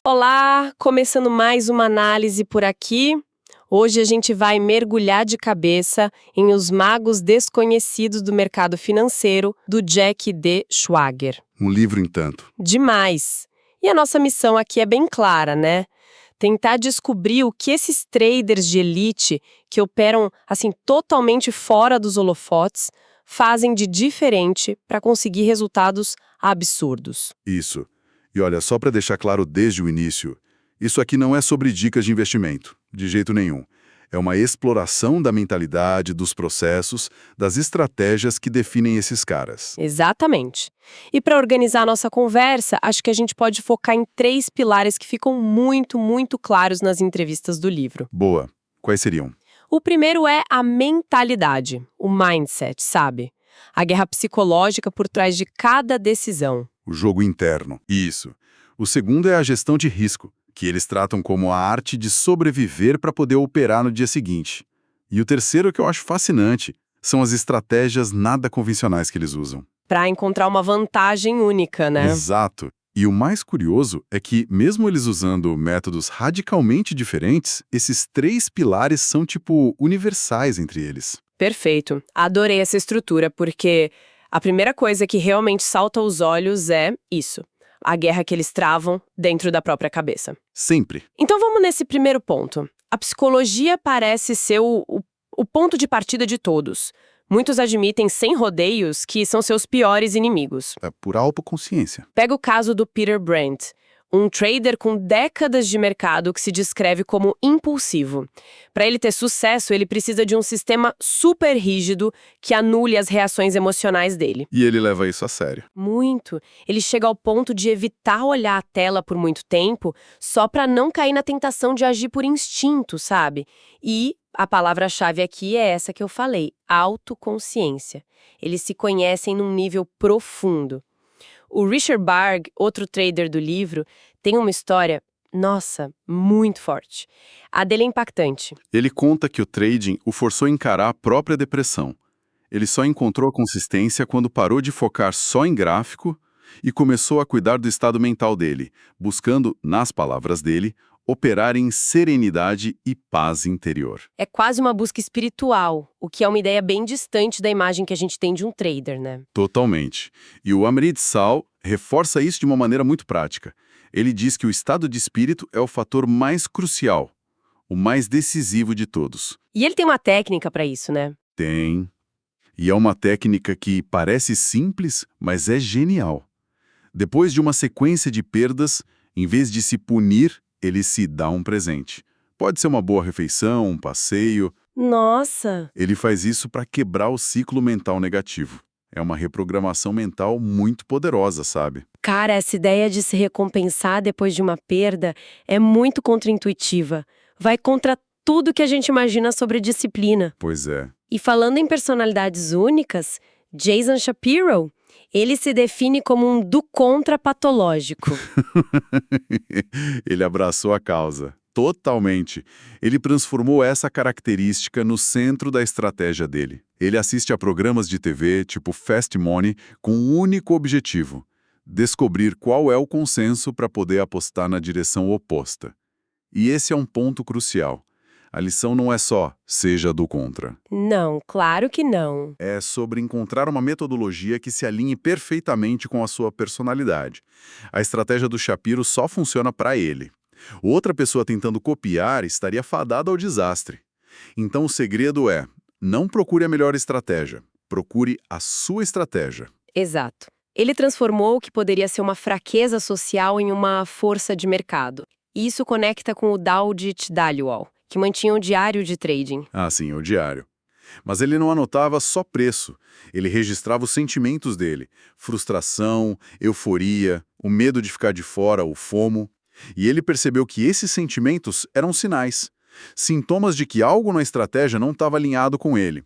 Olá, começando mais uma análise por aqui. Hoje a gente vai mergulhar de cabeça em Os Magos Desconhecidos do Mercado Financeiro, do Jack D. Schwager. Um livro em tanto. Demais! E a nossa missão aqui é bem clara, né? Tentar descobrir o que esses traders de elite, que operam assim totalmente fora dos holofotes, fazem de diferente para conseguir resultados absurdos. Isso. E olha, só para deixar claro desde o início, isso aqui não é sobre dicas de investimento, de jeito nenhum. É uma exploração da mentalidade, dos processos, das estratégias que definem esses caras. Exatamente. E para organizar a nossa conversa, acho que a gente pode focar em 3 pilares que ficam muito claros nas entrevistas do livro. Boa. Quais seriam? O primeiro é a mentalidade, o mindset, sabe? A guerra psicológica por trás de cada decisão. O jogo interno. Isso. O segundo é a gestão de risco, que eles tratam como a arte de sobreviver para poder operar no dia seguinte. E o terceiro, que eu acho fascinante, são as estratégias nada convencionais que eles usam. Para encontrar uma vantagem única, né? Exato. E o mais curioso é que, mesmo eles usando métodos radicalmente diferentes, esses 3 pilares são, universais entre eles. Perfeito. Adorei essa estrutura, porque a primeira coisa que realmente salta aos olhos é isso. A guerra que eles travam dentro da própria cabeça. Sempre. Então vamos nesse primeiro ponto. A psicologia parece ser o ponto de partida de todos. Muitos admitem, sem rodeios, que são seus piores inimigos. É por autoconsciência. Pega o caso do Peter Brandt, um trader com décadas de mercado que se descreve como impulsivo. Para ele ter sucesso, ele precisa de um sistema super rígido que anule as reações emocionais dele. E ele leva isso a sério. Muito. Ele chega ao ponto de evitar olhar a tela por muito tempo só para não cair na tentação de agir por instinto, sabe? E a palavra-chave aqui é essa que eu falei, autoconsciência. Eles se conhecem num nível profundo. O Richard Barg, outro trader do livro, tem uma história, nossa, muito forte. A dele é impactante. Ele conta que o trading o forçou a encarar a própria depressão. Ele só encontrou a consistência quando parou de focar só em gráfico e começou a cuidar do estado mental dele, buscando, nas palavras dele, operar em serenidade e paz interior. É quase uma busca espiritual, o que é uma ideia bem distante da imagem que a gente tem de um trader, né? Totalmente. E o Amrit Sal reforça isso de uma maneira muito prática. Ele diz que o estado de espírito é o fator mais crucial, o mais decisivo de todos. E ele tem uma técnica para isso, né? Tem. E é uma técnica que parece simples, mas é genial. Depois de uma sequência de perdas, em vez de se punir, ele se dá um presente. Pode ser uma boa refeição, um passeio. Nossa! Ele faz isso para quebrar o ciclo mental negativo. É uma reprogramação mental muito poderosa, sabe? Cara, essa ideia de se recompensar depois de uma perda é muito contraintuitiva. Vai contra tudo que a gente imagina sobre disciplina. Pois é. E falando em personalidades únicas, Jason Shapiro, ele se define como um do contra patológico. Ele abraçou a causa. Totalmente. Ele transformou essa característica no centro da estratégia dele. Ele assiste a programas de TV, tipo Fast Money, com um único objetivo: descobrir qual é o consenso para poder apostar na direção oposta. E esse é um ponto crucial. A lição não é só seja do contra. Não, claro que não. É sobre encontrar uma metodologia que se alinhe perfeitamente com a sua personalidade. A estratégia do Shapiro só funciona para ele. Outra pessoa tentando copiar estaria fadada ao desastre. Então o segredo é, não procure a melhor estratégia, procure a sua estratégia. Exato. Ele transformou o que poderia ser uma fraqueza social em uma força de mercado. E isso conecta com o Dowdit Dhaliwal, que mantinha um diário de trading. Ah, sim, o diário. Mas ele não anotava só preço, ele registrava os sentimentos dele, frustração, euforia, o medo de ficar de fora, o FOMO. E ele percebeu que esses sentimentos eram sinais, sintomas de que algo na estratégia não estava alinhado com ele,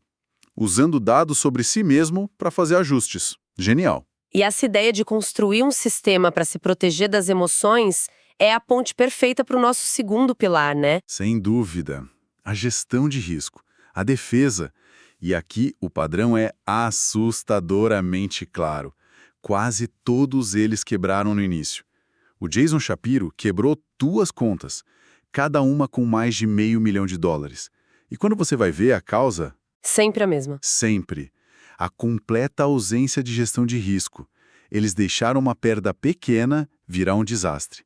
usando dados sobre si mesmo para fazer ajustes. Genial. E essa ideia de construir um sistema para se proteger das emoções é a ponte perfeita para o nosso segundo pilar, né? Sem dúvida. A gestão de risco, a defesa. E aqui o padrão é assustadoramente claro. Quase todos eles quebraram no início. O Jason Shapiro quebrou 2 contas, cada uma com mais de $500 mil. E quando você vai ver a causa, Sempre a mesma. sempre, a completa ausência de gestão de risco. Eles deixaram uma perda pequena virar um desastre.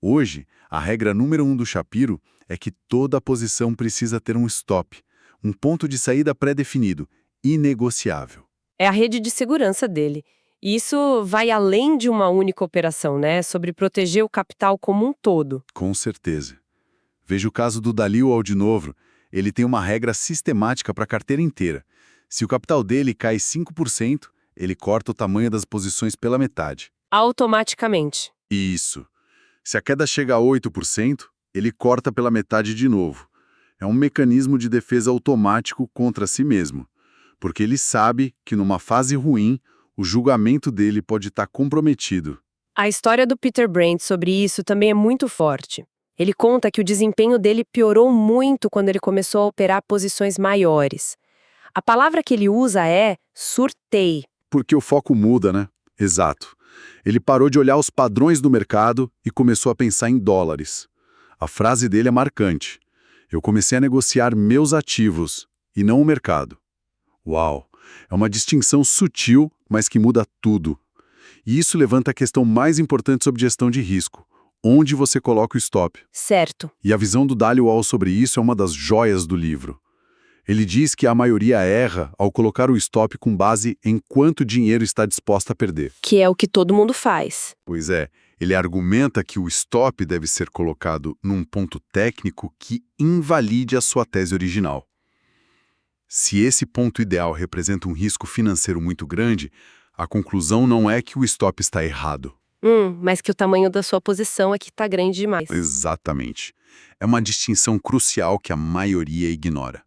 Hoje, a regra número 1 do Shapiro é que toda posição precisa ter um stop, um ponto de saída pré-definido, inegociável. É a rede de segurança dele. E isso vai além de uma única operação, né? Sobre proteger o capital como um todo. Com certeza. Veja o caso do Dalil Aldinovo. Ele tem uma regra sistemática para a carteira inteira. Se o capital dele cai 5%, ele corta o tamanho das posições pela metade. Automaticamente. Isso. Se a queda chega a 8%, ele corta pela metade de novo. É um mecanismo de defesa automático contra si mesmo, porque ele sabe que numa fase ruim, o julgamento dele pode estar comprometido. A história do Peter Brandt sobre isso também é muito forte. Ele conta que o desempenho dele piorou muito quando ele começou a operar posições maiores. A palavra que ele usa é surtei. Porque o foco muda, né? Exato. Ele parou de olhar os padrões do mercado e começou a pensar em dólares. A frase dele é marcante. Eu comecei a negociar meus ativos e não o mercado. Uau! É uma distinção sutil, mas que muda tudo. E isso levanta a questão mais importante sobre gestão de risco. Onde você coloca o stop? Certo. E a visão do Dalio Wall sobre isso é uma das joias do livro. Ele diz que a maioria erra ao colocar o stop com base em quanto dinheiro está disposta a perder. Que é o que todo mundo faz. Pois é, ele argumenta que o stop deve ser colocado num ponto técnico que invalide a sua tese original. Se esse ponto ideal representa um risco financeiro muito grande, a conclusão não é que o stop está errado. Mas que o tamanho da sua posição aqui está grande demais. Exatamente. É uma distinção crucial que a maioria ignora.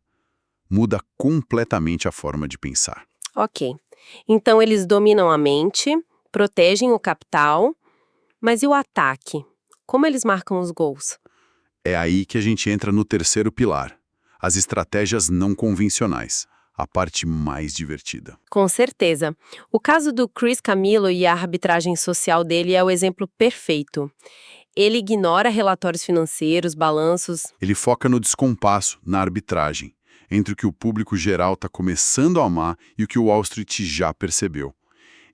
Muda completamente a forma de pensar. Ok. Então eles dominam a mente, protegem o capital, mas e o ataque? Como eles marcam os gols? É aí que a gente entra no terceiro pilar, as estratégias não convencionais, a parte mais divertida. Com certeza. O caso do Chris Camillo e a arbitragem social dele é o exemplo perfeito. Ele ignora relatórios financeiros, balanços. Ele foca no descompasso, na arbitragem, entre o que o público geral está começando a amar e o que o Wall Street já percebeu.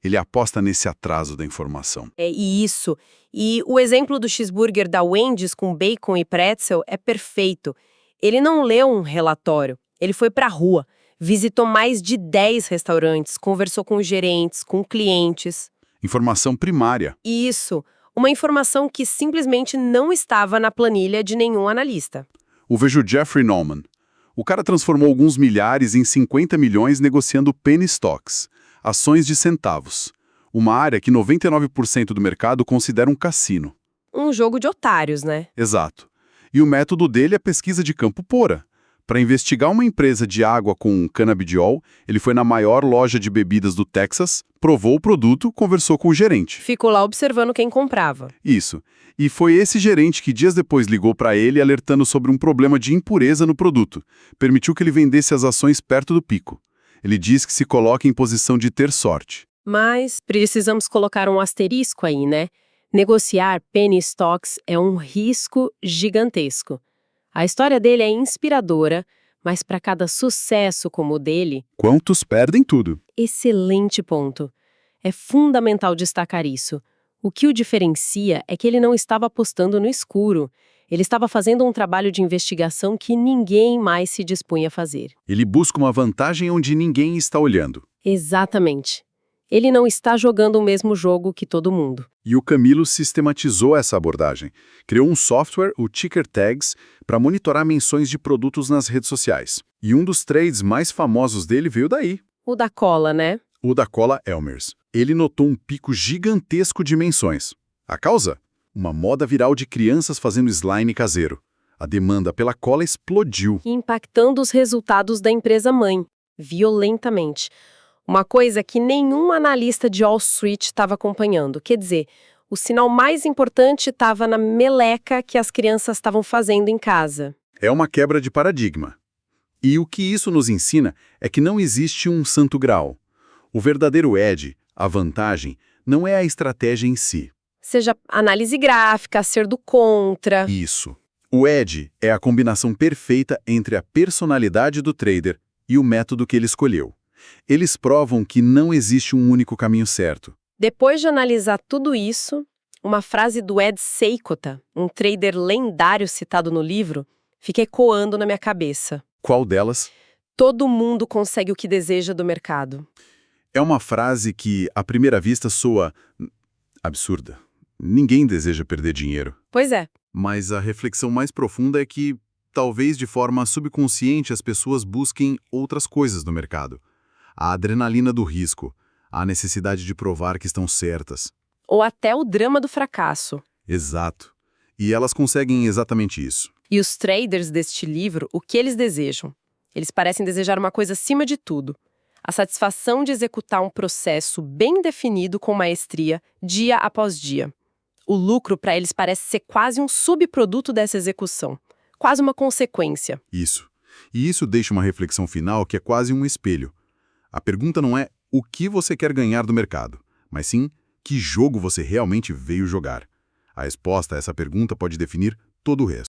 Ele aposta nesse atraso da informação. E isso. E o exemplo do cheeseburger da Wendy's com bacon e pretzel é perfeito. Ele não leu um relatório, ele foi para a rua, visitou mais de 10 restaurantes, conversou com os gerentes, com clientes. Informação primária. Isso. Uma informação que simplesmente não estava na planilha de nenhum analista. O vejo Jeffrey Nauman. O cara transformou alguns milhares em 50 milhões negociando penny stocks, ações de centavos. Uma área que 99% do mercado considera um cassino. Um jogo de otários, né? Exato. E o método dele é pesquisa de campo pura. Para investigar uma empresa de água com canabidiol, ele foi na maior loja de bebidas do Texas, provou o produto, conversou com o gerente. Ficou lá observando quem comprava. Isso. E foi esse gerente que dias depois ligou para ele alertando sobre um problema de impureza no produto. Permitiu que ele vendesse as ações perto do pico. Ele diz que se coloca em posição de ter sorte. Mas precisamos colocar um asterisco aí, né? Negociar penny stocks é um risco gigantesco. A história dele é inspiradora, mas para cada sucesso como o dele... Quantos perdem tudo? Excelente ponto. É fundamental destacar isso. O que o diferencia é que ele não estava apostando no escuro. Ele estava fazendo um trabalho de investigação que ninguém mais se dispunha a fazer. Ele busca uma vantagem onde ninguém está olhando. Exatamente. Ele não está jogando o mesmo jogo que todo mundo. E o Camilo sistematizou essa abordagem. Criou um software, o Ticker Tags, para monitorar menções de produtos nas redes sociais. E um dos trades mais famosos dele veio daí. O da cola, né? O da cola Elmer's. Ele notou um pico gigantesco de menções. A causa? Uma moda viral de crianças fazendo slime caseiro. A demanda pela cola explodiu. Impactando os resultados da empresa mãe, violentamente. Uma coisa que nenhum analista de Wall Street estava acompanhando. Quer dizer, o sinal mais importante estava na meleca que as crianças estavam fazendo em casa. É uma quebra de paradigma. E o que isso nos ensina é que não existe um santo grau. O verdadeiro edge, a vantagem, não é a estratégia em si. Seja análise gráfica, ser do contra. Isso. O ED é a combinação perfeita entre a personalidade do trader e o método que ele escolheu. Eles provam que não existe um único caminho certo. Depois de analisar tudo isso, uma frase do Ed Seykota, um trader lendário citado no livro, fica ecoando na minha cabeça. Qual delas? Todo mundo consegue o que deseja do mercado. É uma frase que, à primeira vista, soa absurda. Ninguém deseja perder dinheiro. Pois é. Mas a reflexão mais profunda é que, talvez de forma subconsciente, as pessoas busquem outras coisas no mercado. A adrenalina do risco, a necessidade de provar que estão certas. Ou até o drama do fracasso. Exato. E elas conseguem exatamente isso. E os traders deste livro, o que eles desejam? Eles parecem desejar uma coisa acima de tudo: a satisfação de executar um processo bem definido com maestria, dia após dia. O lucro para eles parece ser quase um subproduto dessa execução, quase uma consequência. Isso. E isso deixa uma reflexão final que é quase um espelho. A pergunta não é o que você quer ganhar do mercado, mas sim que jogo você realmente veio jogar. A resposta a essa pergunta pode definir todo o resto.